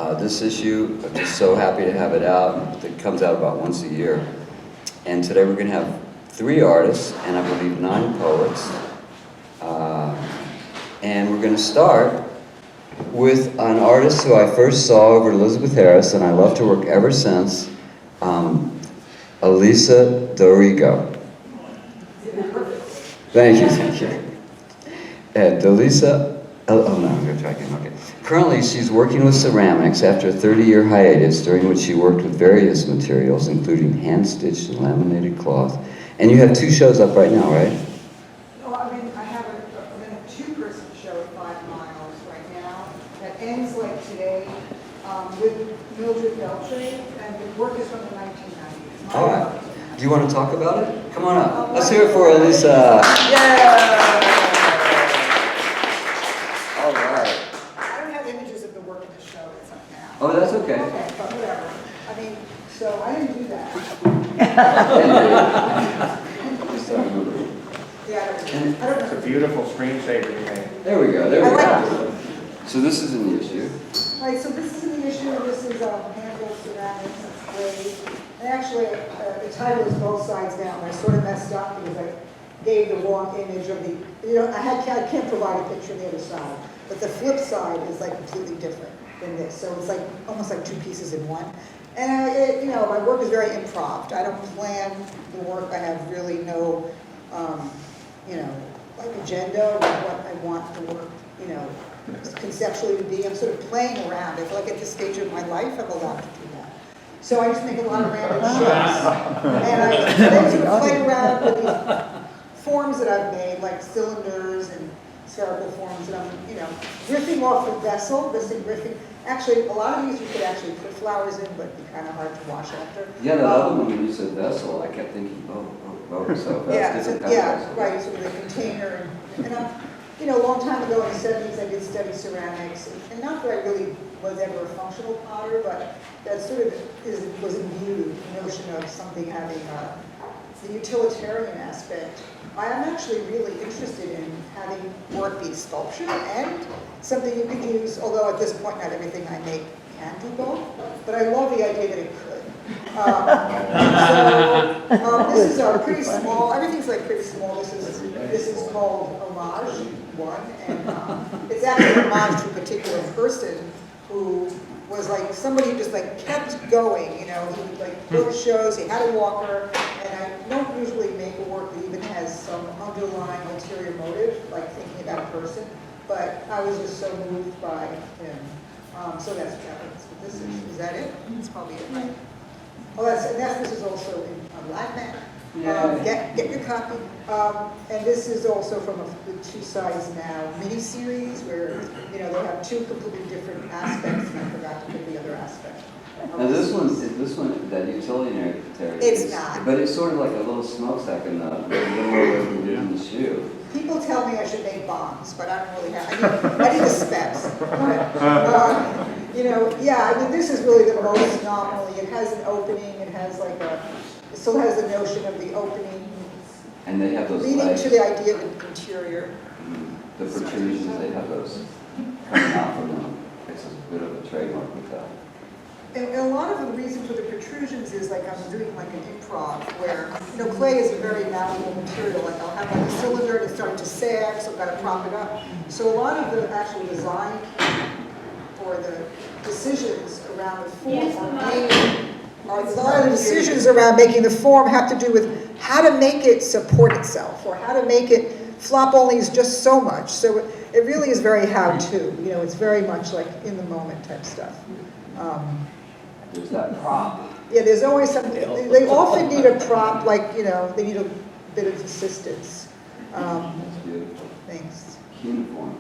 This issue, I'm just so happy to have it out. It comes out about once a year. And today we're going to have 3 artists, and I believe 9 poets. And we're going to start with an artist who I first saw over at Elizabeth Harris, and I loved her work ever since, Elisa Dorigo. Thank you. And Elisa, oh no, I'm going to try again, okay. Currently, she's working with ceramics after a 30-year hiatus, during which she worked with various materials, including hand-stitched and laminated cloth. And you have 2 shows up right now, right? No, I mean, I have a 2-person show at 5 Miles right now that ends like today with Mildred Beltray, and the work is from the 1990s. All right. Do you want to talk about it? Come on up. Let's hear it for Elisa. Yeah! All right. I don't have images of the work in the show that's up now. Oh, that's okay. Okay, but whatever. I mean, so I didn't do that. Yeah, I don't It's a know. beautiful screensaver you made. There we go. There we I like go. So this is in the issue. All right, so this is the issue. This is handled ceramics, it's clay. And actually, the title is Both Sides Down. I sort of messed up because I gave the wrong image of the, I can't provide a picture of the other side. But the flip side is like completely different than this. So it's like almost like 2 pieces in one. And my work is very improv. I don't plan the work. I have really no, like agenda or what I want the work, conceptually to be. I'm sort of playing around. I feel like at this stage of my life, I'm allowed to do that. So I just make a lot of random shapes. And I sort of play around with these forms that I've made, like cylinders and spherical forms. And I'm, riffing off the vessel, riffing. Actually, a lot of these you could actually put flowers in, but it'd be kind of hard to wash after. Yeah, the other one, when you said vessel, I kept thinking, so that's different kind of vessel. Right, sort of a container. And I'm, a long time ago in the 70s, I did study ceramics. And not that I really was ever a functional potter, but that sort of was imbued, the notion of something having the utilitarian aspect. I am actually really interested in having work be sculpture and something you could use, although at this point not everything I make can do both, but I love the idea that it could. This is pretty small, everything's like pretty small. This is called Homage 1, and it's actually an homage to a particular person who was like somebody who just like kept going, he would like go to shows, he had a walker, and I don't usually make a work that even has some underlying ulterior motive, like thinking about a person, but I was just so moved by him. So that's what this is. Is that it? That's probably it, right? Oh, this is also in Black Man. Get your copy. And this is also from the 2 Sides Now mini-series where, they have 2 completely different aspects, and I forgot to put the other aspect. Now this one, that utilitarian. It's not. But it's sort of like a little smokestack in the shoe. People tell me I should make bombs, but I don't really have. I need the specs. This is really the most nominally. It has an opening. It has it still has the notion of the opening. And they have those leading legs. to the idea of the interior. The protrusions, they have those coming out from them. It's a bit of a trademark with that. And a lot of the reason for the protrusions is like I'm doing like an improv where, clay is a very malleable material. Like I'll have like a cylinder and it's starting to sag, so I've got to prop it up. So a lot of the actual design or the decisions around the form making the form have to do with how to make it support itself or how to make it flop only is just so much. So it really is very how-to. It's very much like in the moment type stuff. There's that prop. Yeah, there's always something. They often need a prop, like, they need a bit of assistance. That's beautiful. Thanks. Uniform.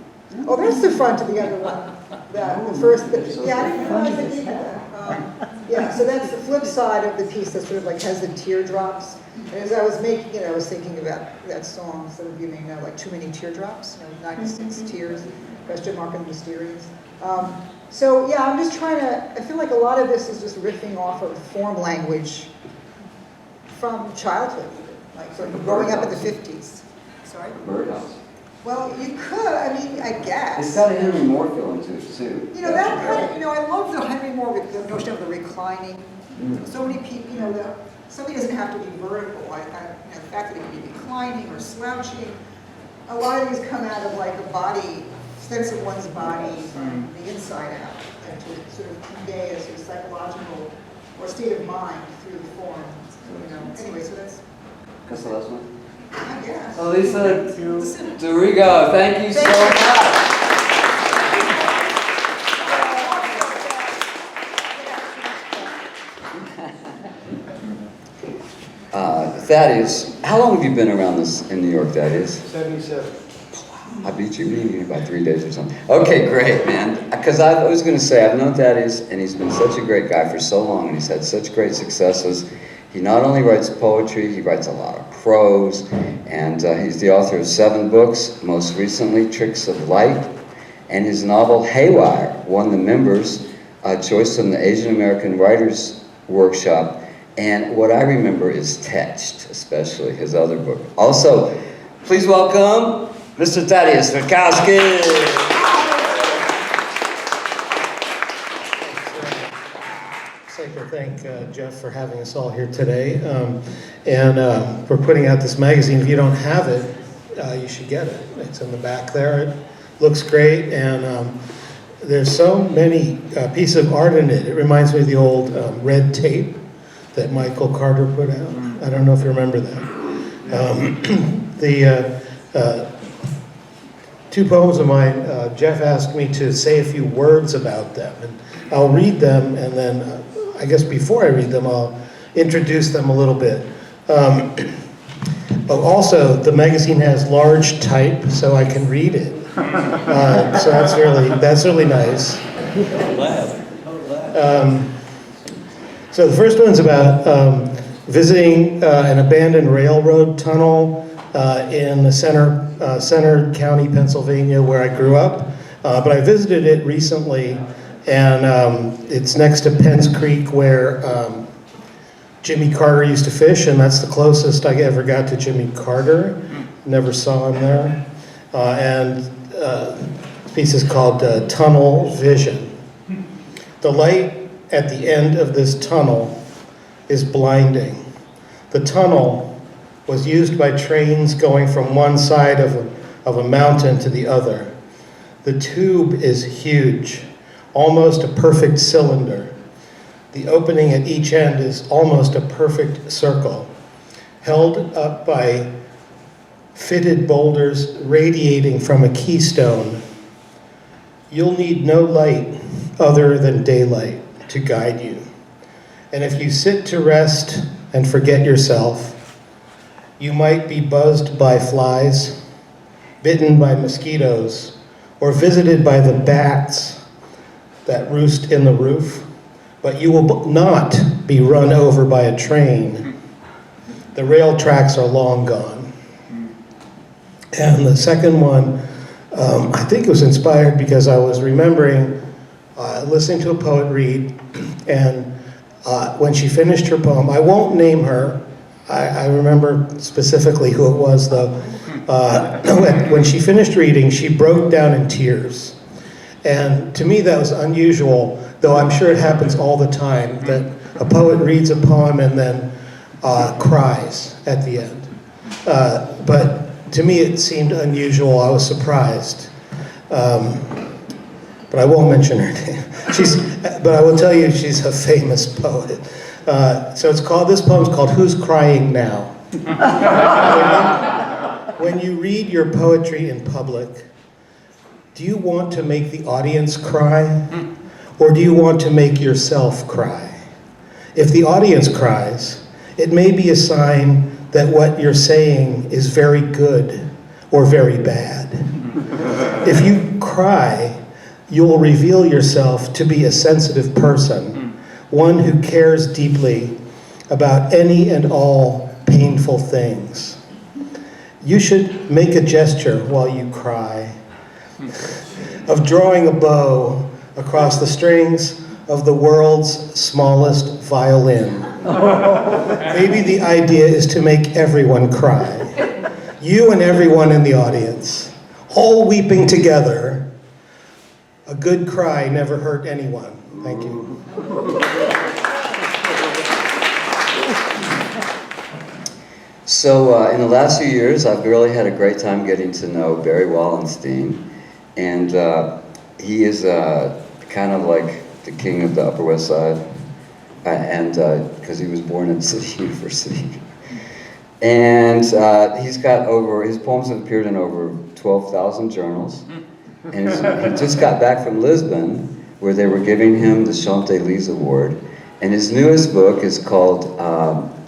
Oh, there's the front of the other one. The first, I didn't realize they needed that. So that's the flip side of the piece that sort of like has the teardrops. And as I was making it, I was thinking about that song, some of you may know, like Too Many Teardrops, 96 Tears, question mark and mysterious. I'm just trying to, I feel like a lot of this is just riffing off of form language from childhood, like sort of growing up in the 50s. Sorry? Birdhouse. Well, you could, I mean, I guess. It's got a Henry Moore feeling to it, too. You know, that kind of, you know, I love the Henry Moore with the notion of the reclining. So many people, you know, something doesn't have to be vertical. You know, the fact that it can be reclining or slouching. A lot of these come out of like a body, sense of one's body from the inside out, and to sort of convey a sort of psychological or state of mind through the form. You know, anyway, so that's. That's the last one? I guess. Elisa Dorigo, thank you so much. Thaddeus, how long have you been around this in New York, Thaddeus? 77. I beat you maybe by 3 days or something. Okay, great, man. Because I was going to say, I've known Thaddeus, and he's been such a great guy for so long, and he's had such great successes. He not only writes poetry, he writes a lot of prose, and he's the author of 7 books, most recently Tricks of Light, and his novel Haywire won the members' choice from the Asian American Writers Workshop, and what I remember is Tetched, especially his other book. Also, please welcome Mr. Thaddeus Verkowski. I'd like to thank Jeff for having us all here today, and for putting out this magazine. If you don't have it, you should get it. It's in the back there. It looks great, and there's so many pieces of art in it. It reminds me of the old Red Tape that Michael Carter put out. I don't know if you remember that. The 2 poems of mine, Jeff asked me to say a few words about them, and I'll read them, and then I guess before I read them, I'll introduce them a little bit. But also, the magazine has large type, so I can read it. So that's really nice. So the first one's about visiting an abandoned railroad tunnel in the Center County, Pennsylvania, where I grew up. But I visited it recently, and it's next to Penns Creek, where Jimmy Carter used to fish, and that's the closest I ever got to Jimmy Carter. Never saw him there. And this piece is called Tunnel Vision. The light at the end of this tunnel is blinding. The tunnel was used by trains going from one side of a mountain to the other. The tube is huge, almost a perfect cylinder. The opening at each end is almost a perfect circle, held up by fitted boulders radiating from a keystone. You'll need no light other than daylight to guide you. And if you sit to rest and forget yourself, you might be buzzed by flies, bitten by mosquitoes, or visited by the bats that roost in the roof, but you will not be run over by a train. The rail tracks are long gone. And the second one, I think it was inspired because I was remembering listening to a poet read, and when she finished her poem, I won't name her, I remember specifically who it was though. When she finished reading, she broke down in tears. And to me that was unusual, though I'm sure it happens all the time, that a poet reads a poem and then cries at the end. But to me it seemed unusual. I was surprised. But I won't mention her name. But I will tell you she's a famous poet. So this poem's called Who's Crying Now? When you read your poetry in public, do you want to make the audience cry? Or do you want to make yourself cry? If the audience cries, it may be a sign that what you're saying is very good or very bad. If you cry, you will reveal yourself to be a sensitive person, one who cares deeply about any and all painful things. You should make a gesture while you cry, of drawing a bow across the strings of the world's smallest violin. Maybe the idea is to make everyone cry. You and everyone in the audience. all weeping together. A good cry never hurt anyone. Thank you. So in the last few years, I've really had a great time getting to know Barry Wallenstein, and he is kind of like the king of the Upper West Side, and because he was born at City University. And he's got his poems have appeared in over 12,000 journals, and he just got back from Lisbon, where they were giving him the Champs-Élysées Award. And his newest book is called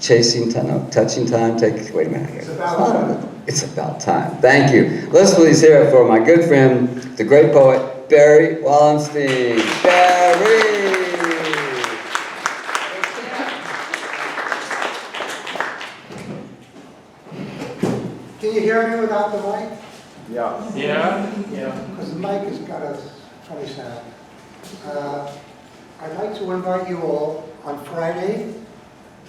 Touching Time. Wait a minute here. It's about time. Thank you. Let's please hear it for my good friend, the great poet, Barry Wallenstein. Barry! Can you hear me without the mic? Yeah. Yeah. Because the mic has got a funny sound. I'd like to invite you all on Friday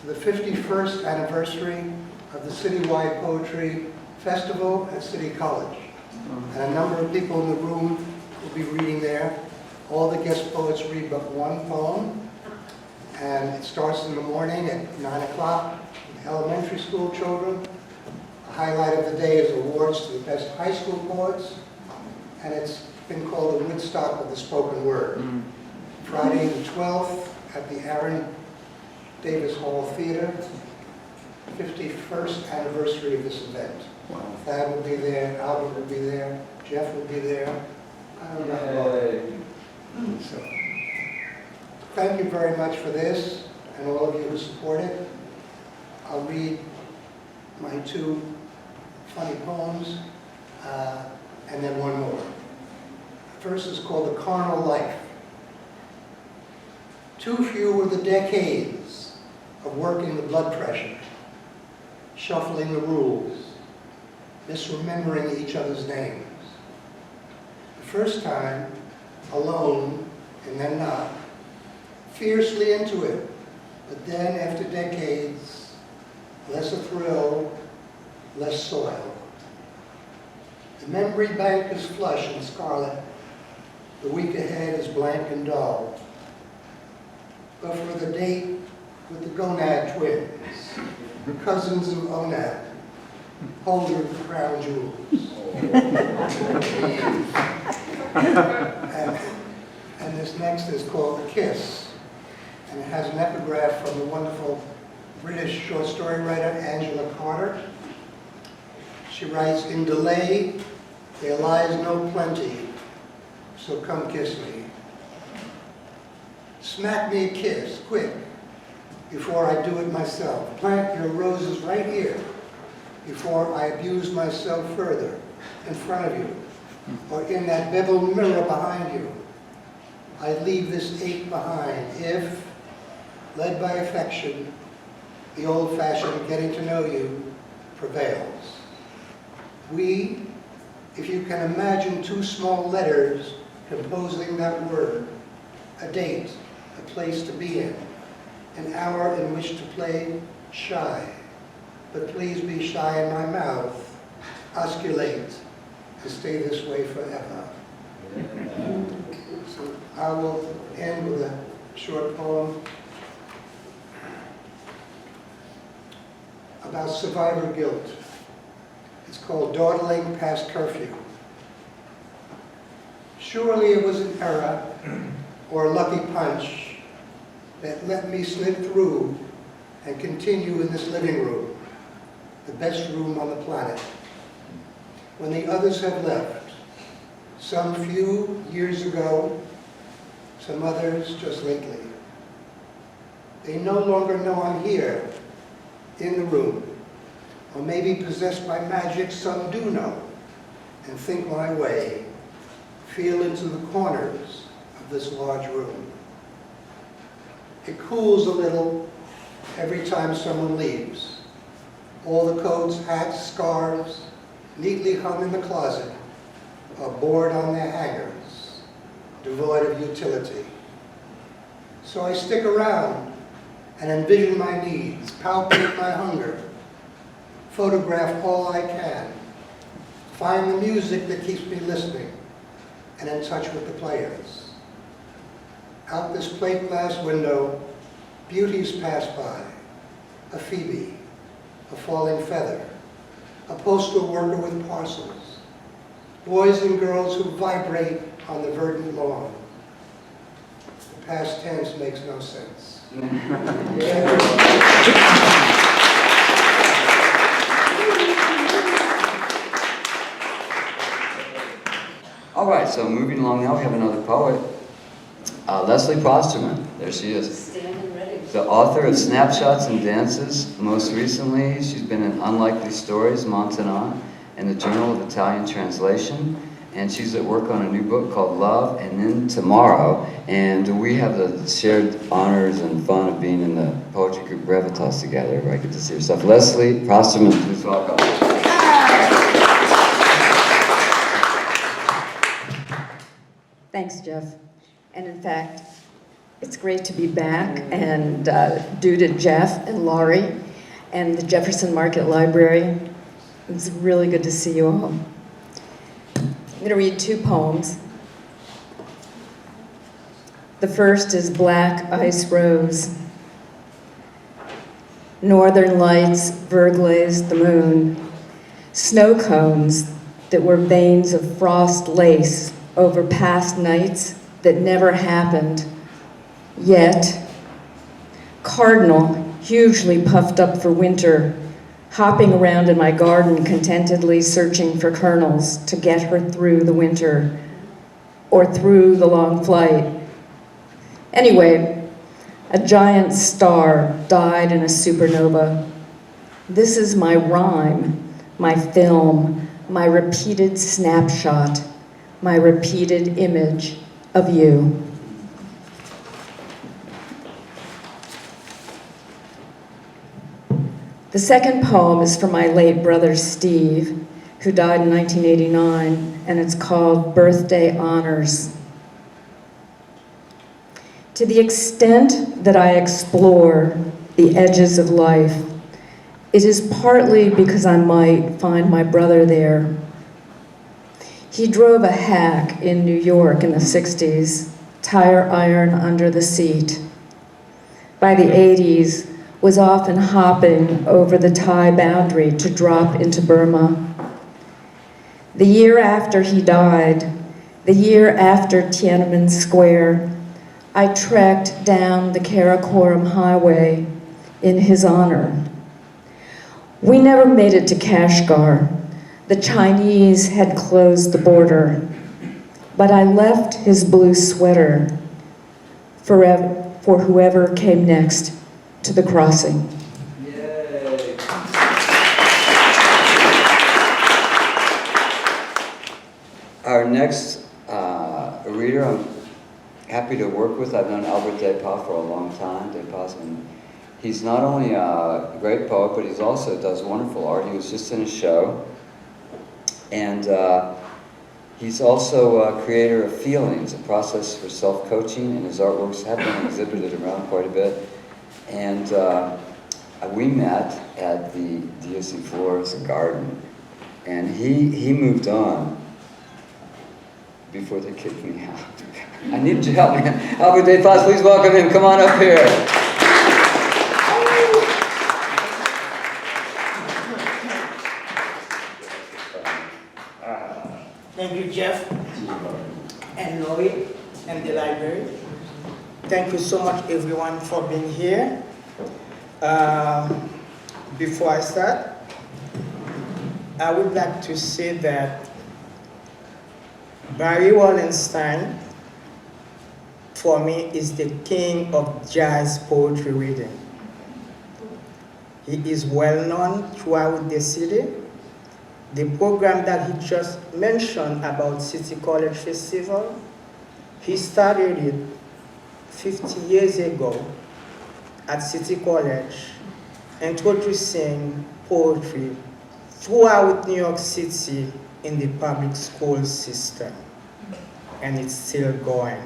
to the 51st anniversary of the Citywide Poetry Festival at City College. And a number of people in the room will be reading there. All the guest poets read but one poem. And it starts in the morning at 9 o'clock with elementary school children. The highlight of the day is awards to the best high school poets. And it's been called the Woodstock of the spoken word. Friday the 12th at the Aaron Davis Hall Theater, 51st anniversary of this event. Wow. Thad will be there, Albert will be there, Jeff will be there. I don't know. So, thank you very much for this, and all of you who support it. I'll read my two funny poems, and then one more. The first is called The Carnal Life. Too few were the decades of working the blood pressure, shuffling the rules, misremembering each other's names. The first time, alone, and then not, fiercely into it, but then after decades, less a thrill, less soil. The memory bank is flush and scarlet, the week ahead is blank and dull. But for the date with the gonad twins, cousins of Onad, holder of the crown jewels. And this next is called A Kiss, and it has an epigraph from the wonderful British short story writer Angela Carter. She writes, "In delay there lies no plenty, so come kiss me. Smack me a kiss, quick, before I do it myself. Plant your roses right here, before I abuse myself further, in front of you, or in that beveled mirror behind you. I leave this ache behind if, led by affection, the old-fashioned getting to know you prevails. We, if you can imagine two small letters composing that word, a date, a place to be in, an hour in which to play shy, but please be shy in my mouth, osculate, and stay this way forever." So I will end with a short poem about survivor guilt. It's called Dawdling Past Curfew. Surely it was an error or a lucky punch that let me slip through and continue in this living room, the best room on the planet, when the others have left, some few years ago, some others just lately. They no longer know I'm here, in the room, or maybe possessed by magic, some do know, and think my way, feel into the corners of this large room. It cools a little every time someone leaves. All the coats, hats, scarves, neatly hung in the closet, are bored on their hangers, devoid of utility. So I stick around and envision my needs, palpate my hunger, photograph all I can, find the music that keeps me listening and in touch with the players. Out this plate glass window, beauties pass by, a Phoebe, a falling feather, a postal worker with parcels, boys and girls who vibrate on the verdant lawn. The past tense makes no sense. All right, so moving along now, we have another poet, Leslie Prosterman. There she is. Standing ready. The author of Snapshots and Dances. Most recently, she's been in Unlikely Stories, Montagnard, and the Journal of Italian Translation. And she's at work on a new book called Love and Then Tomorrow. And we have the shared honors and fun of being in the poetry group Brevitas together, where I get to see her stuff. Leslie Prosterman, please welcome. Thanks, Jeff. And in fact, it's great to be back, and due to Jeff and Laurie and the Jefferson Market Library, it's really good to see you all. I'm going to read 2 poems. The first is Black Ice Rose. Northern lights verglaze the moon. Snow cones that were veins of frost lace over past nights that never happened yet. Cardinal, hugely puffed up for winter, hopping around in my garden contentedly searching for kernels to get her through the winter or through the long flight. Anyway, a giant star died in a supernova. This is my rhyme, my film, my repeated snapshot, my repeated image of you. The second poem is from my late brother Steve, who died in 1989, and it's called Birthday Honors. To the extent that I explore the edges of life, it is partly because I might find my brother there. He drove a hack in New York in the 60s, tire iron under the seat. By the 80s, was often hopping over the Thai boundary to drop into Burma. The year after he died, the year after Tiananmen Square, I trekked down the Karakoram Highway in his honor. We never made it to Kashgar. The Chinese had closed the border, but I left his blue sweater forever for whoever came next to the crossing. Yay. Our next reader, I'm happy to work with. I've known Albert Depas for a long time. And he's not only a great poet, but he's also does wonderful art. He was just in a show. And he's also a creator of Feelings, a process for self-coaching, and his artworks have been exhibited around quite a bit. And we met at the DOC Florist Garden, and he moved on before they kicked me out. I need your help, man. Albert Depas, please welcome him. Come on up here. Thank you, Jeff and Lori and the library. Thank you so much, everyone, for being here. Before I start, I would like to say that Barry Wallenstein, for me, is the king of jazz poetry reading. He is well known throughout the city. The program that he just mentioned about City College Festival, he started it 50 years ago at City College, introducing poetry throughout New York City in the public school system. And it's still going.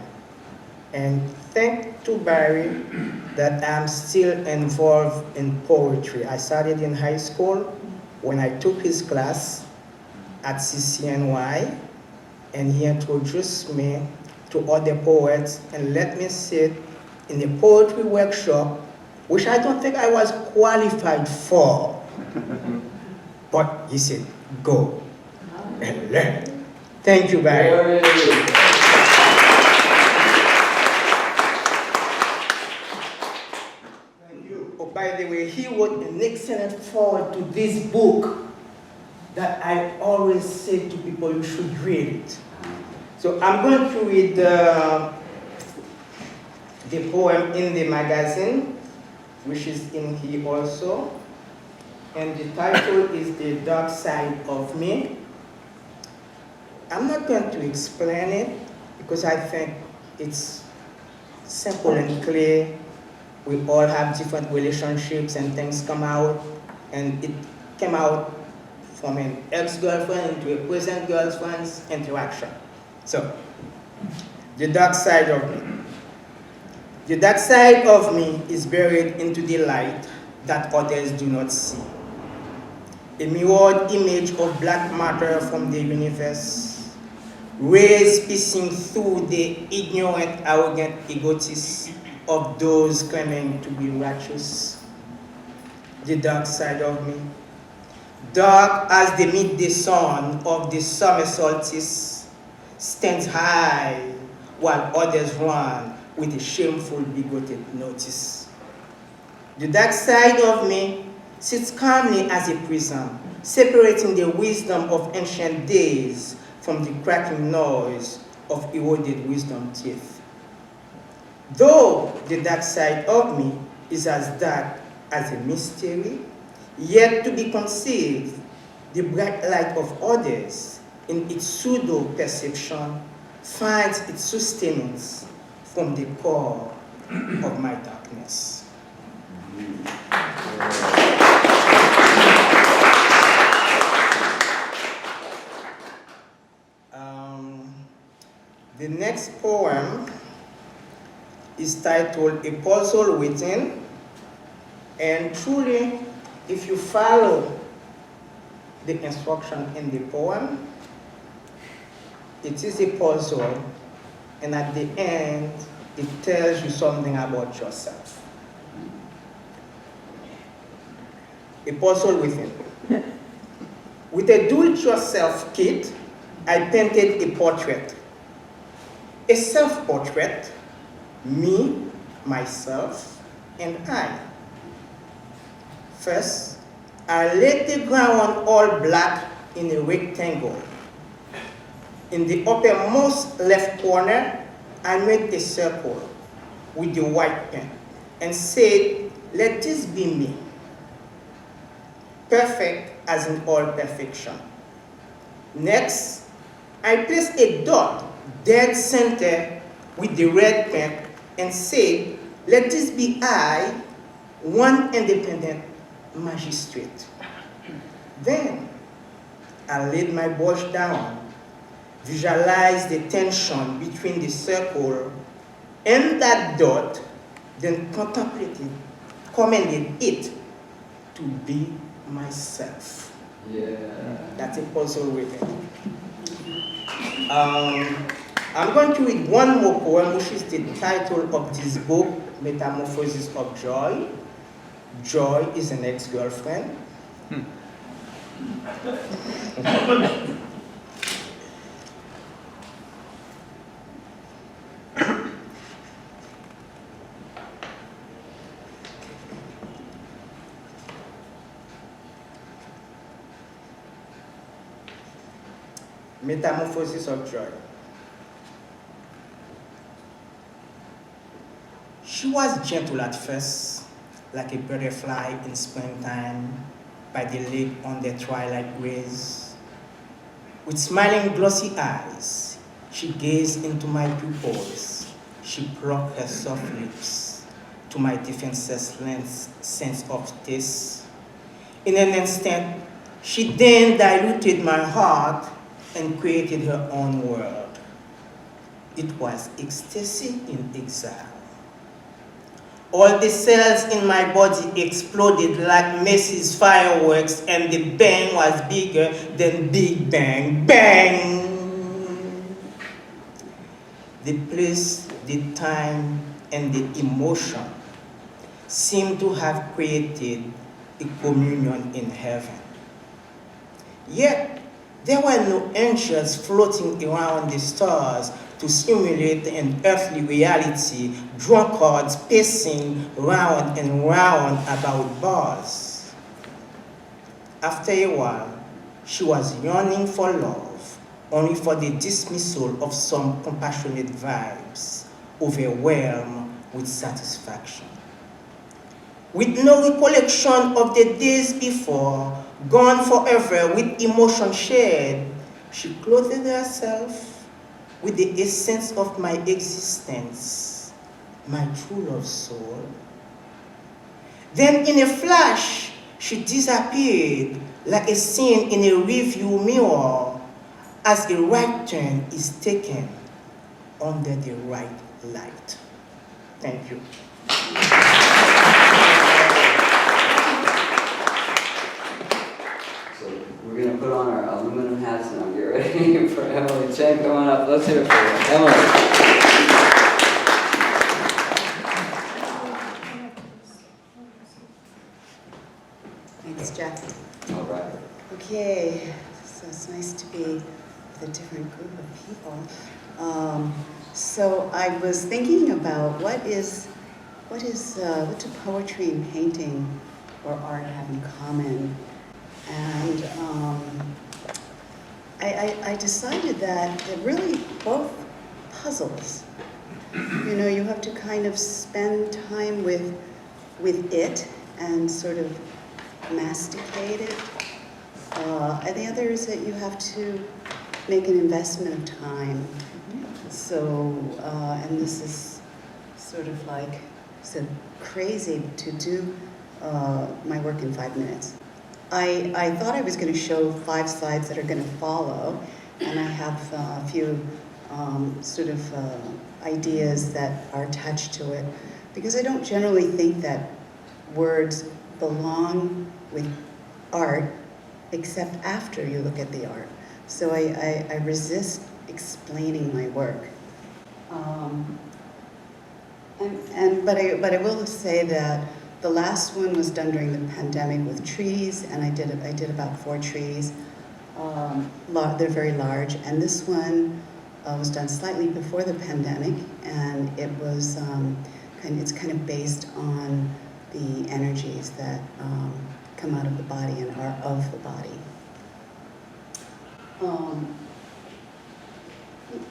And thanks to Barry that I'm still involved in poetry. I started in high school when I took his class, at CCNY, and he introduced me to other poets and let me sit in a poetry workshop, which I don't think I was qualified for. But he said, go and learn. Thank you, Barry. Oh, by the way, he wrote an excellent foreword to this book that I always say to people, you should read it. So I'm going to read the poem in the magazine, which is in here also. And the title is The Dark Side of Me. I'm not going to explain it because I think it's simple and clear. We all have different relationships and things come out, and it came out from an ex-girlfriend into a present girlfriend's interaction. So, the dark side of me. The dark side of me is buried into the light that others do not see. A mirrored image of black matter from the universe, rays piercing through the ignorant, arrogant egotists of those claiming to be righteous. The dark side of me. Dark as the midday sun of the summer solstice stands high while others run with a shameful, bigoted notice. The dark side of me sits calmly as a prism, separating the wisdom of ancient days from the cracking noise of eroded wisdom teeth. Though the dark side of me is as dark as a mystery, yet to be conceived, the bright light of others in its pseudo-perception finds its sustenance from the core of my darkness. The next poem is titled A Puzzle Within, and truly, if you follow the instruction in the poem, it is a puzzle, and at the end, it tells you something about yourself. A puzzle within. With a do-it-yourself kit, I painted a portrait. A self-portrait, me, myself, and I. First, I laid the ground all black in a rectangle. In the uppermost left corner, I made a circle with the white pen and said, let this be me. Perfect as in all perfection. Next, I placed a dot dead center with the red pen and said, let this be I, one independent magistrate. Then, I laid my brush down, visualized the tension between the circle and that dot, then contemplated, commended it to be myself. Yeah. That's a puzzle with it. I'm going to read one more poem, which is the title of this book, Metamorphosis of Joy. Joy is an ex-girlfriend. Metamorphosis of Joy. She was gentle at first, like a butterfly in springtime, by the lake on the twilight rays. With smiling glossy eyes, she gazed into my pupils. She plucked her soft lips to my defenseless sense of taste. In an instant, she then diluted my heart and created her own world. It was ecstasy in exile. All the cells in my body exploded like Macy's fireworks, and the bang was bigger than Big Bang. Bang! The place, the time, and the emotion seem to have created a communion in heaven. Yet, there were no angels floating around the stars to simulate an earthly reality, drunkards pacing round and round about bars. After a while, she was yearning for love, only for the dismissal of some compassionate vibes, overwhelmed with satisfaction. With no recollection of the days before, gone forever with emotion shared, she clothed herself with the essence of my existence, my true love soul. Then in a flash, she disappeared like a scene in a review mirror as a right turn is taken under the right light. Thank you. We're going to put on our aluminum hats now. Get ready for Emily Chen. Come on up. Let's hear it for Emily. Thanks, Jeff. All right. Okay, so it's nice to be with a different group of people. So I was thinking about what do poetry and painting or art have in common? And I decided that they're really both puzzles. You know, you have to kind of spend time with it and sort of masticate it. And the other is that you have to make an investment of time. So, and this is sort of like, so crazy to do my work in 5 minutes. I thought I was going to show 5 slides that are going to follow, and I have a few sort of ideas that are attached to it, because I don't generally think that words belong with art except after you look at the art. So I resist explaining my work. But I will say that the last one was done during the pandemic with trees, and I did about 4 trees. They're very large, and this one was done slightly before the pandemic, and it was it's kind of based on the energies that come out of the body and are of the body.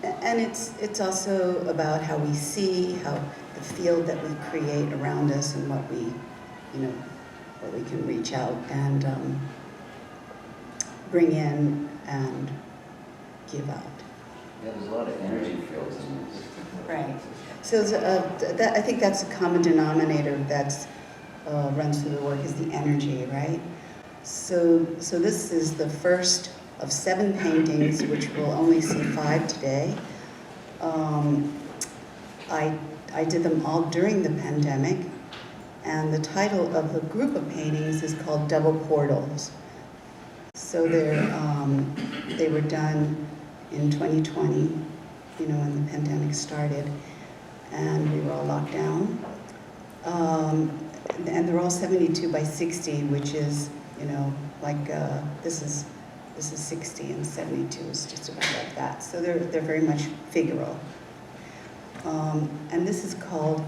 And it's also about how we see, how the field that we create around us, and what we can reach out and bring in and give out. Yeah, there's a lot of energy fields in this. Right. So I think that's a common denominator that runs through the work, is the energy, right? So this is the first of 7 paintings, which we'll only see 5 today. I did them all during the pandemic, and the title of the group of paintings is called Double Portals. So they were done in 2020, when the pandemic started, and we were all locked down. And they're all 72 by 60, which is, this is 60 and 72 is just about like that. So they're very much figural. And this is called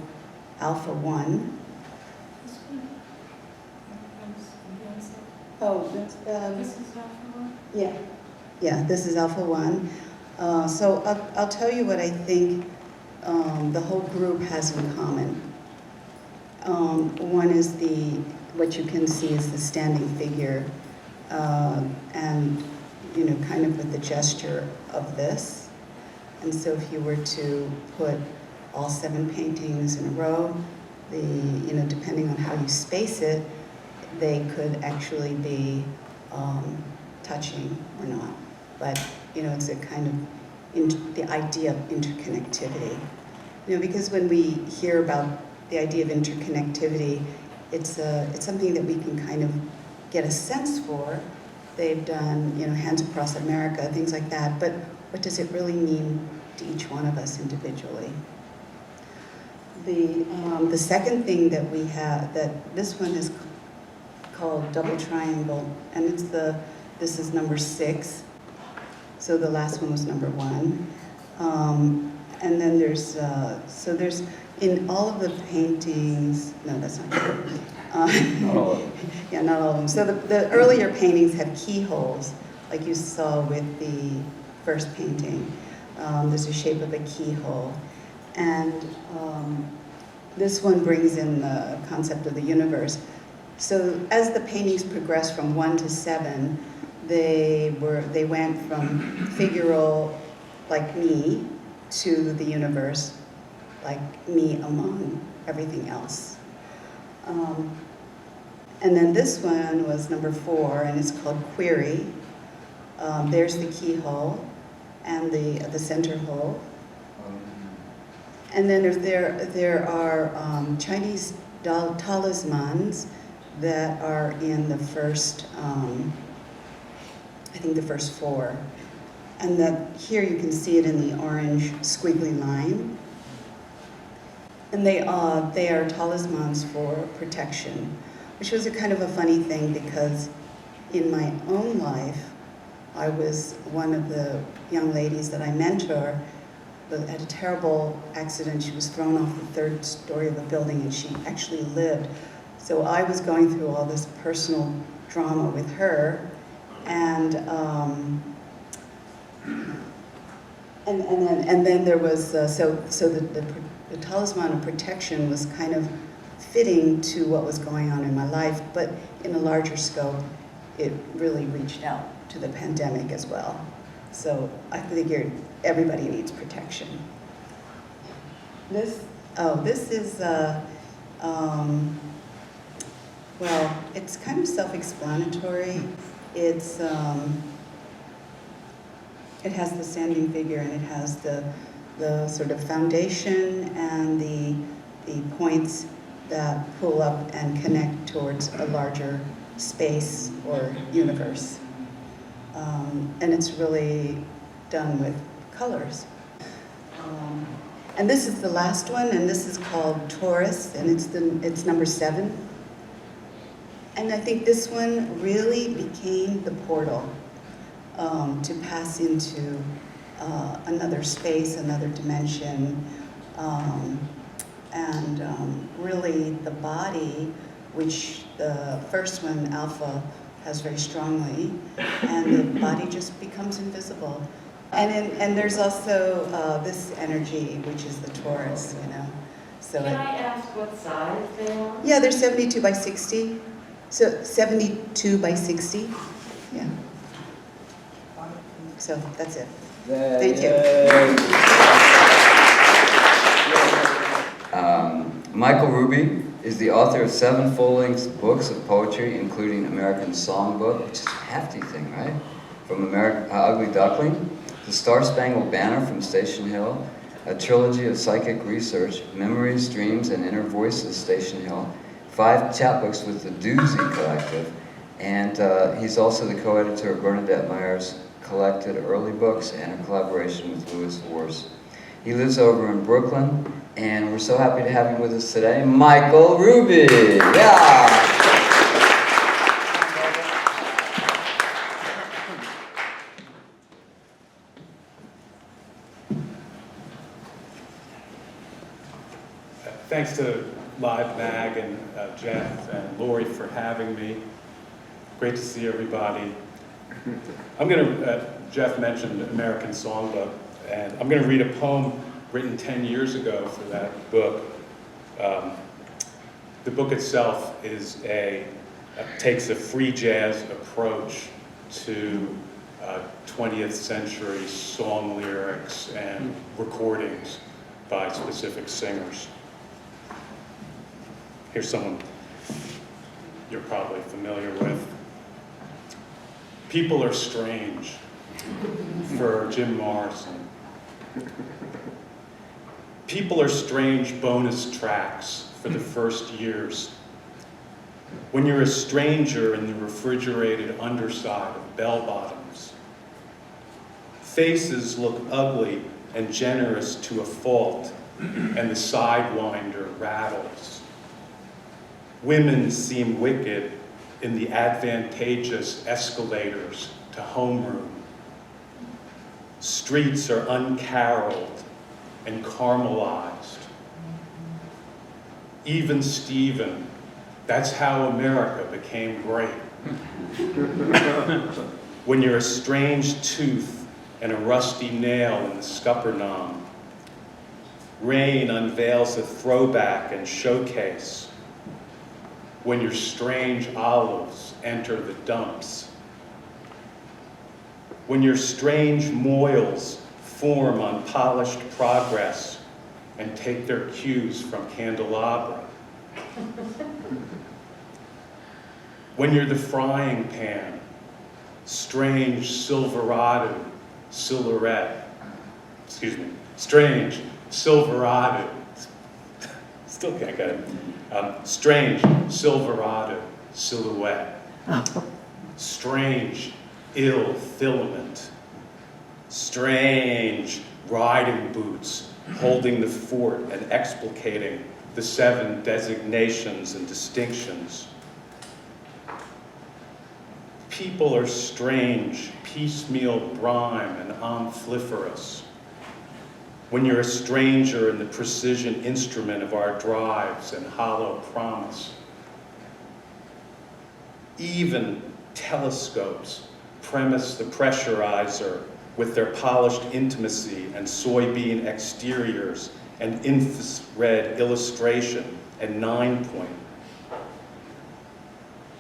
Alpha 1. Oh, that's, this is Alpha 1? Yeah. Yeah, this is Alpha 1. So I'll tell you what I think the whole group has in common. One is what you can see is the standing figure, and kind of with the gesture of this. And so if you were to put all 7 paintings in a row, depending on how you space it, they could actually be touching or not. But it's a kind of the idea of interconnectivity. Because when we hear about the idea of interconnectivity. It's something that we can kind of get a sense for. They've done, Hands Across America, things like that, but what does it really mean to each one of us individually? The second thing that we have, that this one is called Double Triangle, and this is number 6. So the last one was number 1. And then there's in all of the paintings, no, that's not true. Not all of them. Yeah, not all of them. So the earlier paintings have keyholes, like you saw with the first painting. There's a shape of a keyhole. And this one brings in the concept of the universe. So as the paintings progressed from 1 to 7, they went from figural, like me, to the universe, like me among everything else. And then this one was number 4, and it's called Query. There's the keyhole and the center hole. And then there are Chinese talismans that are in the first, I think the first 4. And that here you can see it in the orange squiggly line. And they are talismans for protection, which was a kind of a funny thing because in my own life, I was one of the young ladies that I mentor that had a terrible accident. She was thrown off the 3rd story of a building and she actually lived. So I was going through all this personal drama with her, and then there was the talisman of protection was kind of fitting to what was going on in my life, but in a larger scope, it really reached out to the pandemic as well. So I figured everybody needs protection. This is, well, it's kind of self-explanatory. It has the standing figure and it has the sort of foundation and the points that pull up and connect towards a larger space or universe. And it's really done with colors. And this is the last one, and this is called Taurus, and it's number 7. And I think this one really became the portal to pass into another space, another dimension, and really the body, which the first one, Alpha, has very strongly, and the body just becomes invisible. And there's also this energy, which is the Taurus, So Can I ask what size they are? yeah, they're 72 by 60. So 72 by 60. Yeah. So that's it. Thank you. Michael Ruby is the author of 7 full-length books of poetry, including American Songbook, which is a hefty thing, right? From Ugly Duckling, The Star-Spangled Banner from Station Hill, a trilogy of psychic research, Memories, Dreams, and Inner Voices, Station Hill, 5 chapbooks with the Doozy Collective, and he's also the co-editor of Bernadette Meyer's collected early books and a collaboration with Louis Wars. He lives over in Brooklyn, and we're so happy to have him with us today, Michael Ruby. Yeah. Thanks to Live Mag and Jeff and Lori for having me. Great to see everybody. Jeff mentioned American Songbook, and I'm going to read a poem written 10 years ago for that book. The book itself takes a free jazz approach to 20th century song lyrics and recordings by specific singers. Here's someone you're probably familiar with. People Are Strange, for Jim Morrison. People are strange bonus tracks for the first years. When you're a stranger in the refrigerated underside of bell-bottoms. Faces look ugly and generous to a fault, and the sidewinder rattles. Women seem wicked in the advantageous escalators to homeroom. Streets are uncaroled and caramelized. Even Stephen, that's how America became great. When you're a strange tooth and a rusty nail in the scuppernong, rain unveils a throwback and showcase. When your strange olives enter the dumps. When your strange moils form on polished progress and take their cues from candelabra. When you're the frying pan, strange Silverado silhouette, strange Silverado, still can't get it, strange Silverado silhouette, strange ill filament, strange riding boots holding the fort and explicating the 7 designations and distinctions. People are strange, piecemeal brime and omfliferous. When you're a stranger in the precision instrument of our drives and hollow promise. Even telescopes premise the pressurizer with their polished intimacy and soybean exteriors and infrared illustration and 9-point.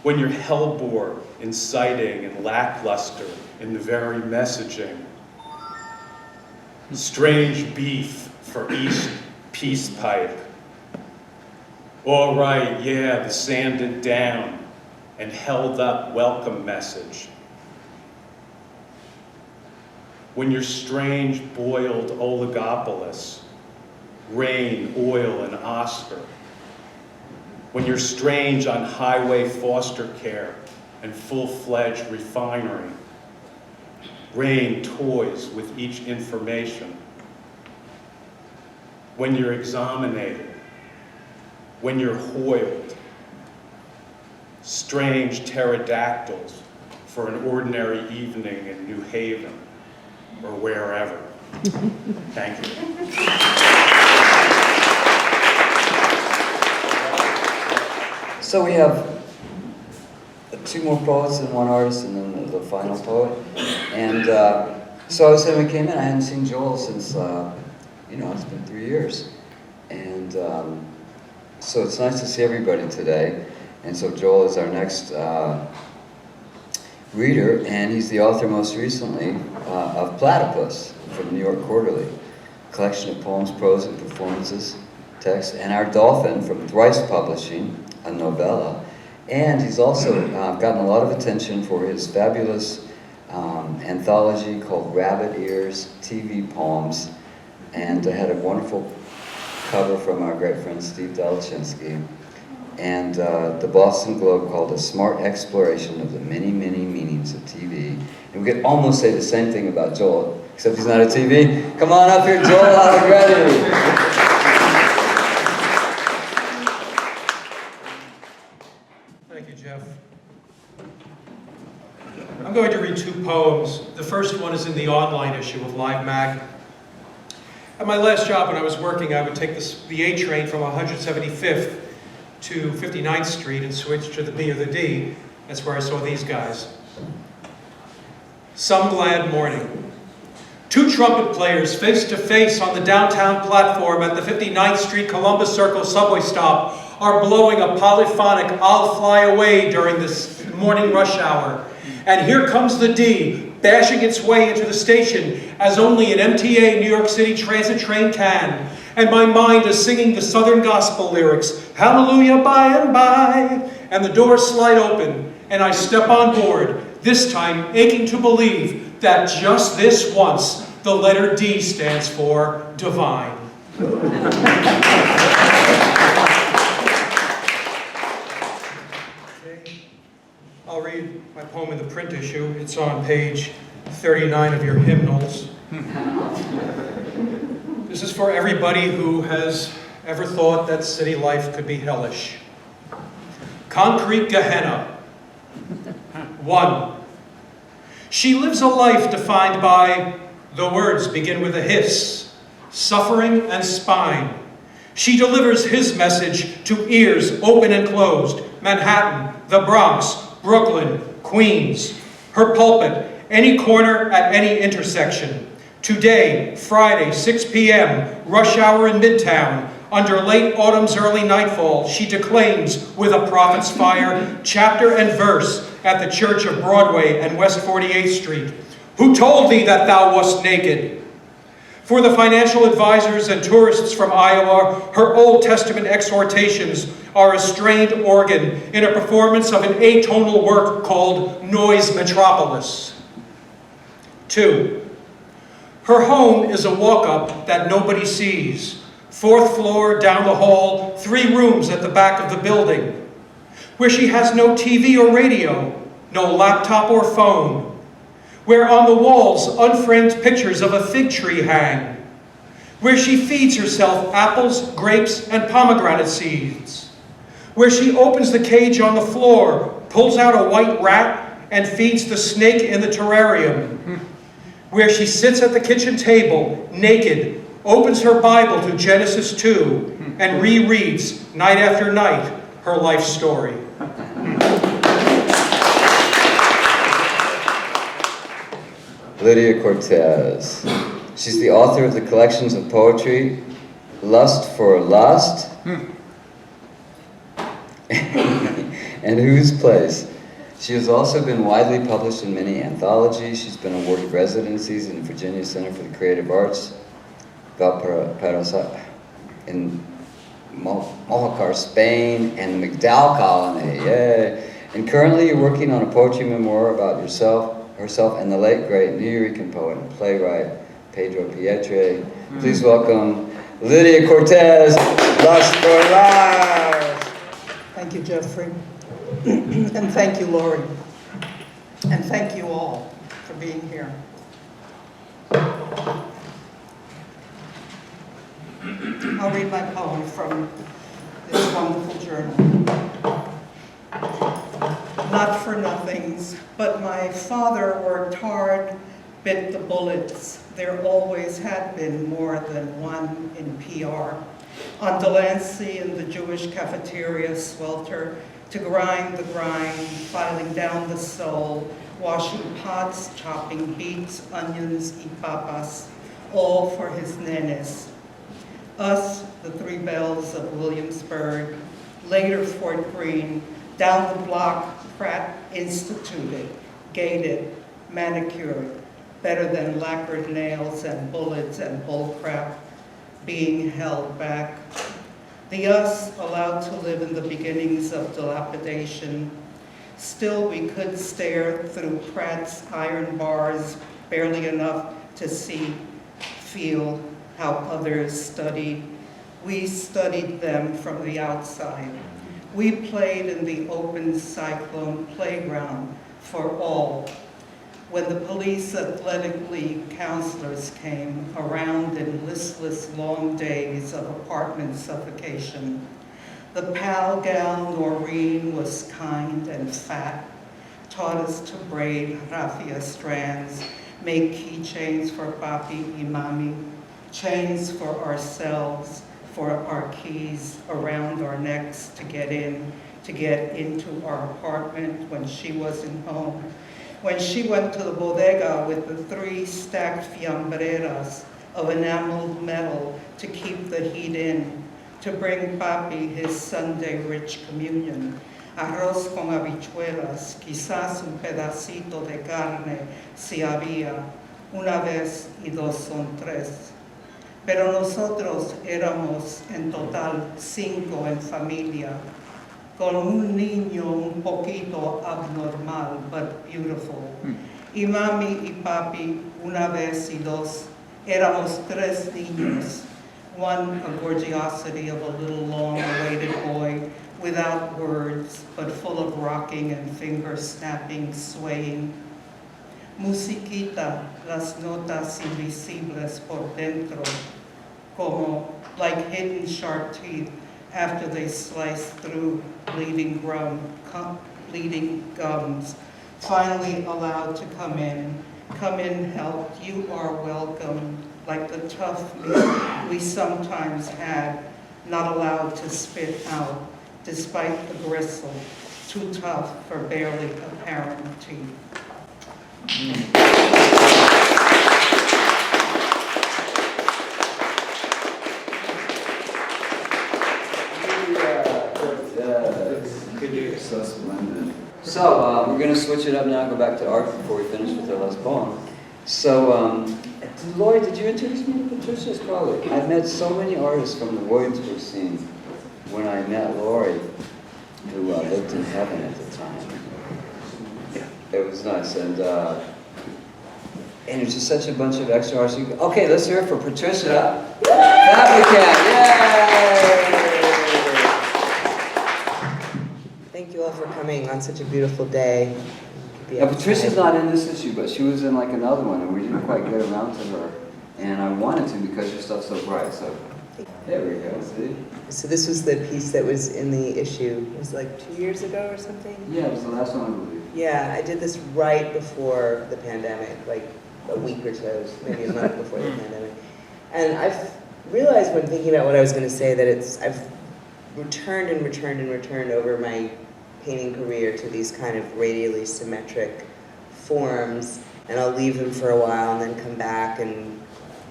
When you're hellbore, inciting and lackluster in the very messaging. Strange beef for East Peace Pipe. All right, yeah, the sanded down and held up welcome message. When you're strange boiled oligopolis, rain, oil, and Oscar. When you're strange on highway foster care and full-fledged refinery. Rain toys with each information. When you're examinated. When you're hoiled. Strange pterodactyls for an ordinary evening in New Haven or wherever. Thank you. So we have 2 more poets and 1 artist, and then the final poet. And so I was saying when we came in, I hadn't seen Joel since, it's been 3 years. And so it's nice to see everybody today. And so Joel is our next reader, and he's the author most recently of Platypus from the New York Quarterly, a collection of poems, prose, and performances, text, and Our Dolphin from Thrice Publishing, a novella. And he's also gotten a lot of attention for his fabulous anthology called Rabbit Ears TV Poems, and had a wonderful cover from our great friend Steve Dalachinsky. And the Boston Globe called A Smart Exploration of the Many, Many Meanings of TV. And we could almost say the same thing about Joel, except he's not a TV. Come on up here, Joel Allegretti. Thank you, Jeff. I'm going to read 2 poems. The first one is in the online issue of Live Mag. At my last job when I was working, I would take the A train from 175th to 59th Street and switch to the B or the D. That's where I saw these guys. Some glad morning. 2 trumpet players face to face on the downtown platform at the 59th Street Columbus Circle subway stop are blowing a polyphonic "I'll Fly Away" during this morning rush hour. And here comes the D, bashing its way into the station as only an MTA New York City Transit train can. And my mind is singing the Southern Gospel lyrics, "Hallelujah, by and by." And the doors slide open, and I step on board, this time aching to believe that just this once, the letter D stands for divine. my poem in the print issue. It's on page 39 of your hymnals. This is for everybody who has ever thought that city life could be hellish. Concrete Gehenna. 1. She lives a life defined by, the words begin with a hiss, suffering and spine. She delivers his message to ears open and closed. Manhattan, the Bronx, Brooklyn, Queens. Her pulpit, any corner at any intersection. Today, Friday, 6 p.m., rush hour in Midtown. Under late autumn's early nightfall, she declaims with a prophet's fire, chapter and verse at the Church of Broadway and West 48th Street. Who told thee that thou wast naked? For the financial advisors and tourists from Iowa, her Old Testament exhortations are a strained organ in a performance of an atonal work called Noise Metropolis. 2. Her home is a walk-up that nobody sees. 4th floor, down the hall, 3 rooms at the back of the building, where she has no TV or radio, no laptop or phone, where on the walls unframed pictures of a fig tree hang, where she feeds herself apples, grapes, and pomegranate seeds, where she opens the cage on the floor, pulls out a white rat, and feeds the snake in the terrarium, where she sits at the kitchen table, naked, opens her Bible to Genesis 2, and rereads, night after night, her life story. Lydia Cortez. She's the author of the collections of poetry, Lust for Lust, and Whose Place. She has also been widely published in many anthologies. She's been awarded residencies in the Virginia Center for the Creative Arts, in Mojácar, Spain, and the MacDowell Colony. Yay! And currently you're working on a poetry memoir about herself and the late great Nuyorican poet and playwright Pedro Pietre. Please welcome Lydia Cortez, Lust for Life. Thank you, Jeffrey. And thank you, Lori. And thank you all for being here. I'll read my poem from this wonderful journal. Not for nothings, but my father worked hard, bit the bullets. There always had been more than one in PR. On Delancey in the Jewish cafeteria swelter, to grind the grind, filing down the soul, washing pots, chopping beets, onions, y papas, all for his nenes. Us, the 3 bells of Williamsburg, later Fort Greene, down the block, Pratt instituted, gated, manicured, better than lacquered nails and bullets and bullcrap being held back. The us allowed to live in the beginnings of dilapidation. Still we could stare through Pratt's iron bars, barely enough to see, feel how others studied. We studied them from the outside. We played in the open cyclone playground for all. When the police athletic league counselors came around in listless long days of apartment suffocation, the pal gal Noreen was kind and fat, taught us to braid raffia strands, make keychains for papi and mami, chains for ourselves, for our keys around our necks to get into our apartment when she wasn't home. When she went to the bodega with the 3 stacked fiambreras of enameled metal to keep the heat in, to bring papi his Sunday rich communion, arroz con habichuelas, quizás un pedacito de carne si había, una vez y dos son 3. Pero nosotros éramos en total 5 en familia, con un niño un poquito abnormal, but beautiful. Y mami y papi, una vez y dos, éramos 3 niños. One a gorgeosity of a little long-awaited boy with without words, but full of rocking and finger-snapping, swaying. Musiquita, las notas invisibles por dentro, como like hidden sharp teeth after they slice through bleeding gums, finally allowed to come in, help, you are welcome, like the tough meat we sometimes had, not allowed to spit out, despite the gristle, too tough for barely apparent teeth. So splendid. So we're going to switch it up now and go back to art before we finish with our last poem. So, Lori, did you introduce me to Patricia? Probably. I met so many artists from the Williamsburg scene when I met Lori, who lived in heaven at the time. It was nice, and it's just such a bunch of extra artists. Okay, let's hear it for Patricia Fabricant. Yay! Thank you all for coming on such a beautiful day. Now, Patricia's not in this issue, but she was in like another one, and we didn't quite get around to her. And I wanted to because your stuff's so bright. So there we go. See? So this was the piece that was in the issue. It was like 2 years ago or something? Yeah, it was the last one, I believe. Yeah, I did this right before the pandemic, like a week or so, maybe a month before the pandemic. And I've realized when thinking about what I was going to say that I've returned over my painting career to these kind of radially symmetric forms, and I'll leave them for a while and then come back and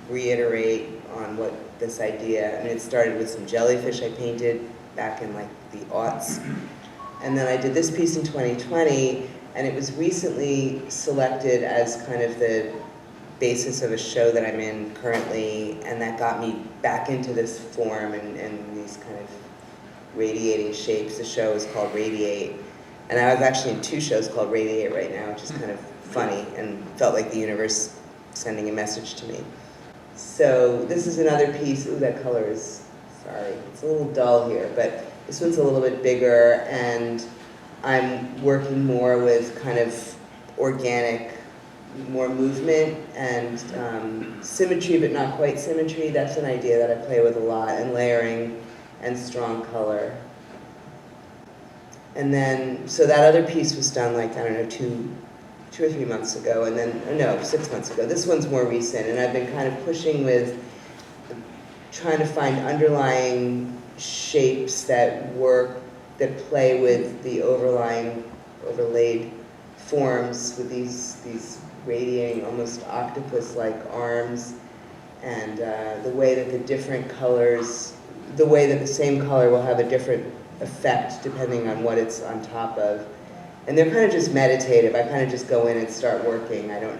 reiterate on what this idea. I mean, it started with some jellyfish I painted back in like the aughts, and then I did this piece in 2020, and it was recently selected as kind of the basis of a show that I'm in currently, and that got me back into this form and these kind of radiating shapes. The show is called Radiate, and I was actually in 2 shows called Radiate right now, which is kind of funny and felt like the universe sending a message to me. So this is another piece. Ooh, that color is, sorry, it's a little dull here, but this one's a little bit bigger, and I'm working more with kind of organic, more movement and symmetry, but not quite symmetry. That's an idea that I play with a lot, and layering and strong color. And then, so that other piece was done like, I don't know, two or 3 months ago, and then, no, 6 months ago. This one's more recent, and I've been kind of pushing with trying to find underlying shapes that work, that play with the overlaid forms with these radiating, almost octopus-like arms, and the way that the different colors, the way that the same color will have a different effect depending on what it's on top of. And they're kind of just meditative. I kind of just go in and start working. I don't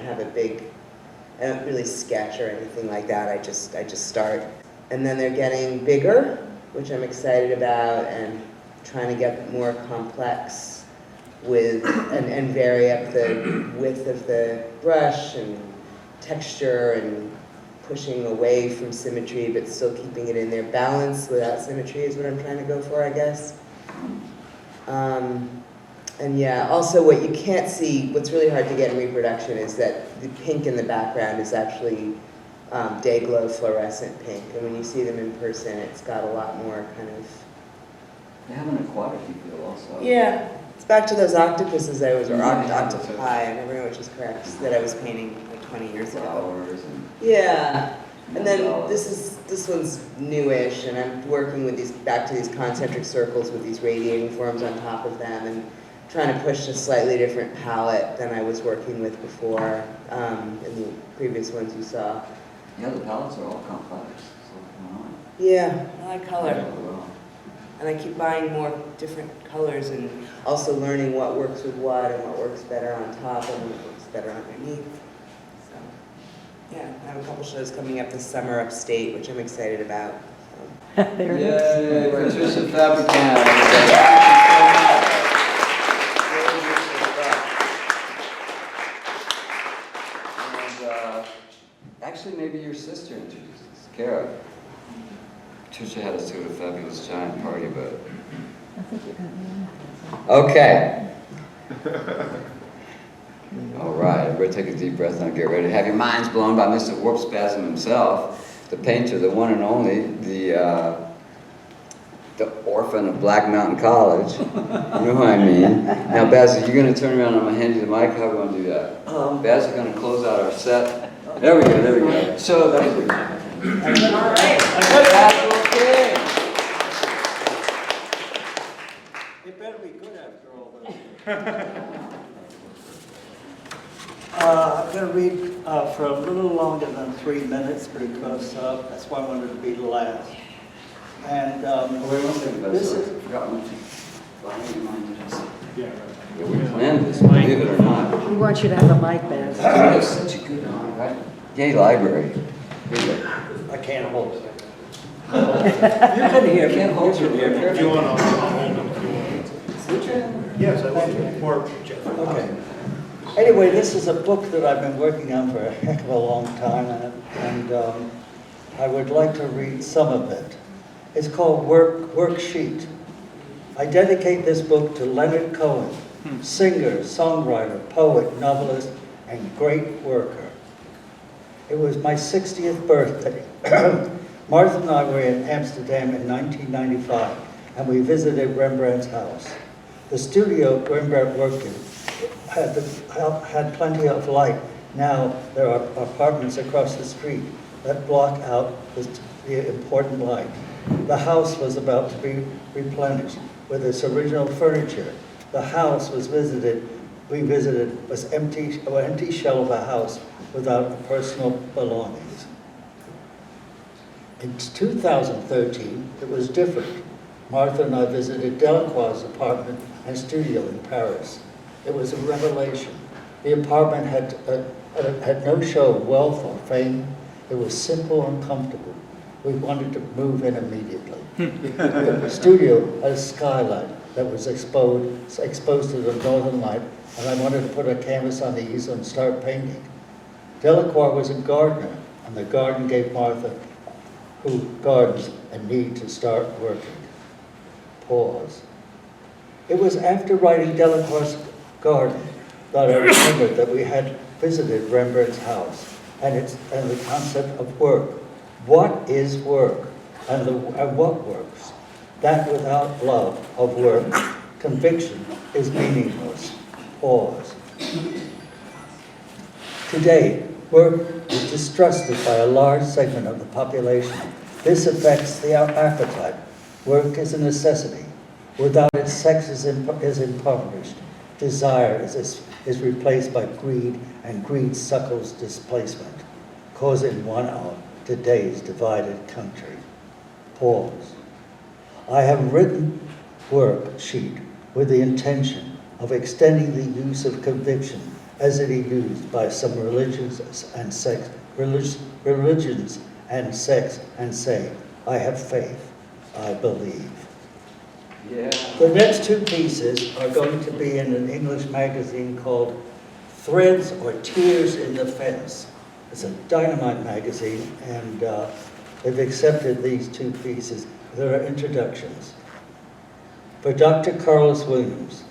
really sketch or anything like that. I just start. And then they're getting bigger, which I'm excited about, and trying to get more complex with, and vary up the width of the brush and texture, and pushing away from symmetry but still keeping it in there. Balance without symmetry is what I'm trying to go for, I guess. And yeah, also what you can't see, what's really hard to get in reproduction is that the pink in the background is actually day glow fluorescent pink, and when you see them in person, it's got a lot more kind of... They have an aquatic feel also. Yeah, it's back to those octopuses or octopi, I never know which is correct, that I was painting like 20 years ago. Flowers and... Yeah, and then this one's newish, and I'm working with back to these concentric circles with these radiating forms on top of them, and trying to push a slightly different palette than I was working with before in the previous ones you saw. Yeah, the palettes are all complex. So, yeah, I like color. And I keep buying more different colors, and also learning what works with what and what works better on top and what works better underneath. So, yeah, I have a couple shows coming up this summer upstate, which I'm excited about. There it is. Yay, Patricia Fabricant. Actually, maybe your sister introduced us, Kara. Patricia had us do a fabulous giant party, but Okay. All right, everybody take a deep breath and get ready to have your minds blown by Mr. Warp Spasm himself, the painter, the one and only, the orphan of Black Mountain College. You know who I mean. Now, Basil, you're going to turn around and I'm going to hand you the mic. How are we going to do that? Basil's going to close out our set. There we go. So that was good. All right. Basil King. It better be good after all this. I'm going to read for a little longer than 3 minutes because that's why I wanted to be the last. And Wait one second, this Basil. is I forgot one thing. Yeah, we planned this, believe it or not. We want you to have a mic, Baz. You have such a good right? Gay library. Here you go. I can't hold it. You couldn't hear. Can't hold your beer. Do you want to hold them if you want? Yes, I will. More, Jeff. Okay. Anyway, this is a book that I've been working on for a heck of a long time, and I would like to read some of it. It's called Worksheet. I dedicate this book to Leonard Cohen, singer, songwriter, poet, novelist, and great worker. It was my 60th birthday. Martha and I were in Amsterdam in 1995, and we visited Rembrandt's house. The studio Rembrandt worked in had plenty of light. Now there are apartments across the street that block out the important light. The house was about to be replenished with its original furniture. The house was we visited was an empty shell of a house without personal belongings. In 2013, it was different. Martha and I visited Delacroix's apartment and studio in Paris. It was a revelation. The apartment had no show of wealth or fame. It was simple and comfortable. We wanted to move in immediately. The studio had a skylight that was exposed to the northern light, and I wanted to put a canvas on the easel and start painting. Delacroix was a gardener, and the garden gave Martha, who gardens, a need to start working. Pause. It was after writing Delacroix's garden that I remembered that we had visited Rembrandt's house and the concept of work. What is work and what works? That without love of work, conviction is meaningless. Pause. Today, work is distrusted by a large segment of the population. This affects the appetite. Work is a necessity. Without it, sex is impoverished. Desire is replaced by greed, and greed suckles displacement, causing one of today's divided country. Pause. I have written Worksheet with the intention of extending the use of conviction as it is used by some religions and sects and say, I have faith, I believe. Yeah. The next two pieces are going to be in an English magazine called Threads or Tears in the Fence. It's a dynamite magazine, and they've accepted these two pieces. There are introductions. For Dr. Carlos Williams,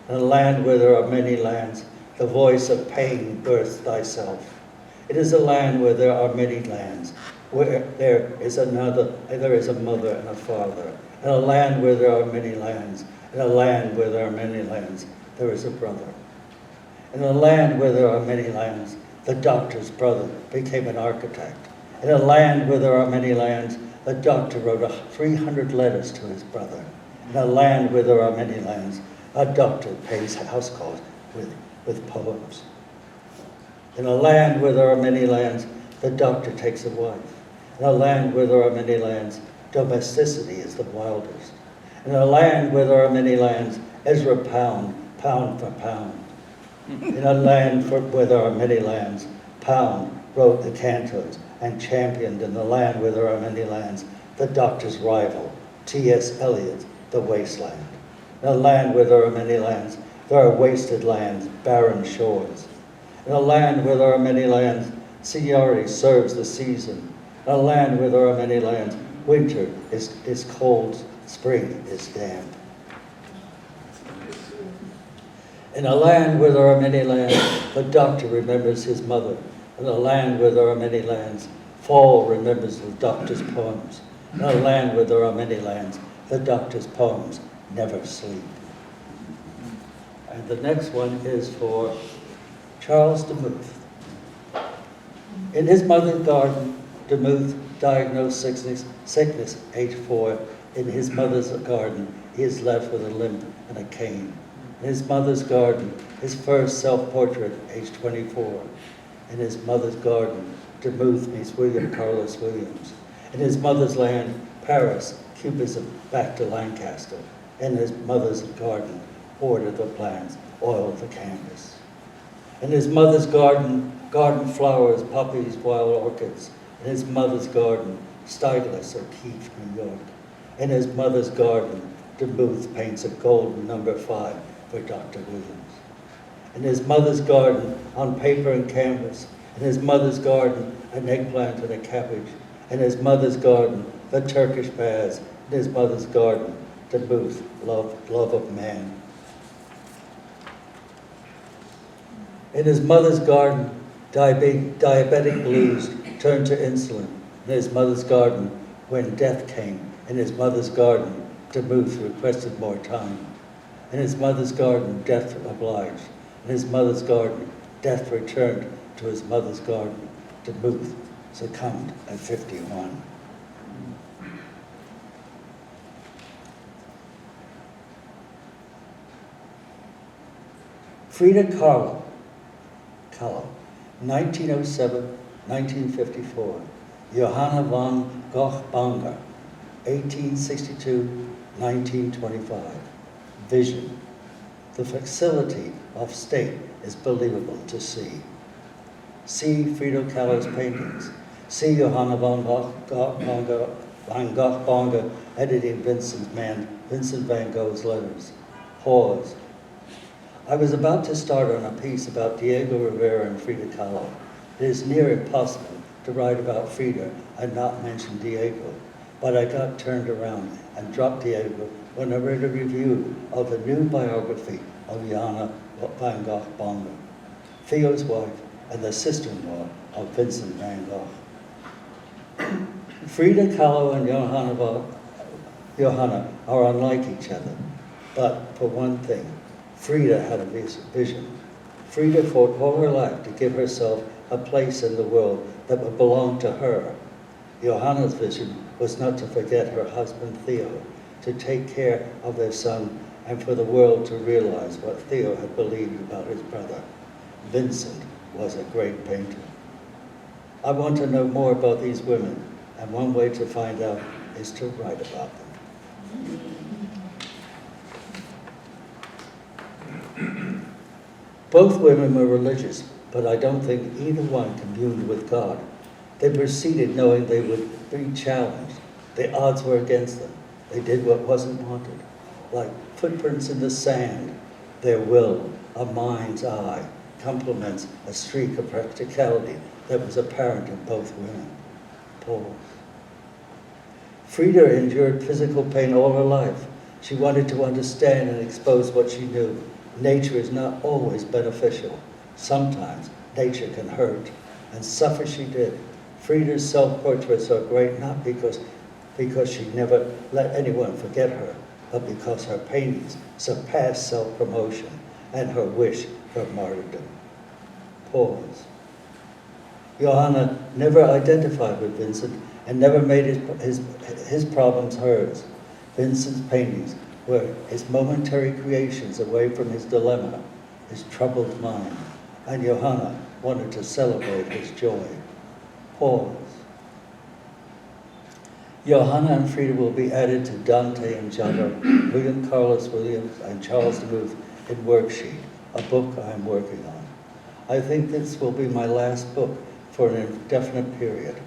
in a land where there are many lands, the voice of pain births thyself. It is a land where there are many lands, where there is a mother and a father. In a land where there are many lands, in a land where there are many lands, there is a brother. In a land where there are many lands, the doctor's brother became an architect. In a land where there are many lands, the doctor wrote 300 letters to his brother. In a land where there are many lands, a doctor pays house calls with poems. In a land where there are many lands, the doctor takes a wife. In a land where there are many lands, domesticity is the wildest. In a land where there are many lands, Ezra pound for pound. In a land where there are many lands, Pound wrote the cantos and championed in the land where there are many lands, the doctor's rival, T.S. Eliot's The Wasteland. In a land where there are many lands, there are wasted lands, barren shores. In a land where there are many lands, seniority serves the season. In a land where there are many lands, winter is cold, spring is damp. In a land where there are many lands, the doctor remembers his mother. In a land where there are many lands, fall remembers the doctor's poems. In a land where there are many lands, the doctor's poems never sleep. And the next one is for Charles Demuth. In his mother's garden, Demuth diagnosed sickness, age 4. In his mother's garden, he is left with a limp and a cane. In his mother's garden, his first self-portrait, age 24. In his mother's garden, Demuth meets William Carlos Williams. In his mother's land, Paris, Cubism, back to Lancaster. In his mother's garden, order the plans, oil the canvas. In his mother's garden, garden flowers, poppies, wild orchids. In his mother's garden, Stieglitz, O'Keeffe, New York. In his mother's garden, Demuth paints a golden number 5 for Dr. Williams. In his mother's garden, on paper and canvas. In his mother's garden, an eggplant and a cabbage. In his mother's garden, the Turkish baths. In his mother's garden, Demuth, love of man. In his mother's garden, diabetic blues turned to insulin. In his mother's garden, when death came. In his mother's garden, Demuth requested more time. In his mother's garden, death obliged. In his mother's garden, death returned to his mother's garden. Demuth succumbed at 51. Frida Kahlo, 1907-1954. Johanna von Gogh-Banger, 1862-1925. Vision. The facility of state is believable to see. See Frida Kahlo's paintings. See Johanna von Gogh-Banger editing Vincent van Gogh's letters. Pause. I was about to start on a piece about Diego Rivera and Frida Kahlo. It is near impossible to write about Frida and not mention Diego, but I got turned around and dropped Diego when I read a review of the new biography of Johanna van Gogh-Banger, Theo's wife and the sister-in-law of Vincent van Gogh. Frida Kahlo and Johanna are unlike each other, but for one thing, Frida had a vision. Frida fought all her life to give herself a place in the world that would belong to her. Johanna's vision was not to forget her husband Theo, to take care of their son, and for the world to realize what Theo had believed about his brother. Vincent was a great painter. I want to know more about these women, and one way to find out is to write about them. Both women were religious, but I don't think either one communed with God. They proceeded knowing they would be challenged. The odds were against them. They did what wasn't wanted, like footprints in the sand. Their will, a mind's eye, complements a streak of practicality that was apparent in both women. Pause. Frida endured physical pain all her life. She wanted to understand and expose what she knew. Nature is not always beneficial. Sometimes nature can hurt, and suffer she did. Frida's self-portraits are great not because she never let anyone forget her, but because her paintings surpass self-promotion and her wish for martyrdom. Pause. Johanna never identified with Vincent and never made his problems hers. Vincent's paintings were his momentary creations away from his dilemma, his troubled mind, and Johanna wanted to celebrate his joy. Pause. Johanna and Frida will be added to Dante and Giotto, William Carlos Williams, and Charles Demuth in Worksheet, a book I am working on. I think this will be my last book for an indefinite period.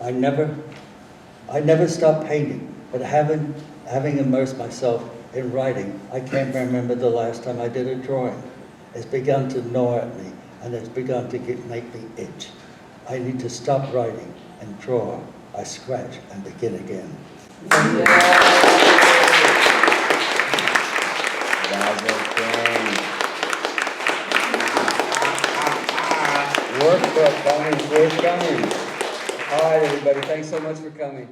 I never stopped painting, but having immersed myself in writing, I can't remember the last time I did a drawing. It's begun to gnaw at me, and it's begun to make me itch. I need to stop writing and draw I scratch and begin again. Workbook coming, work coming. All right, everybody, thanks so much for coming.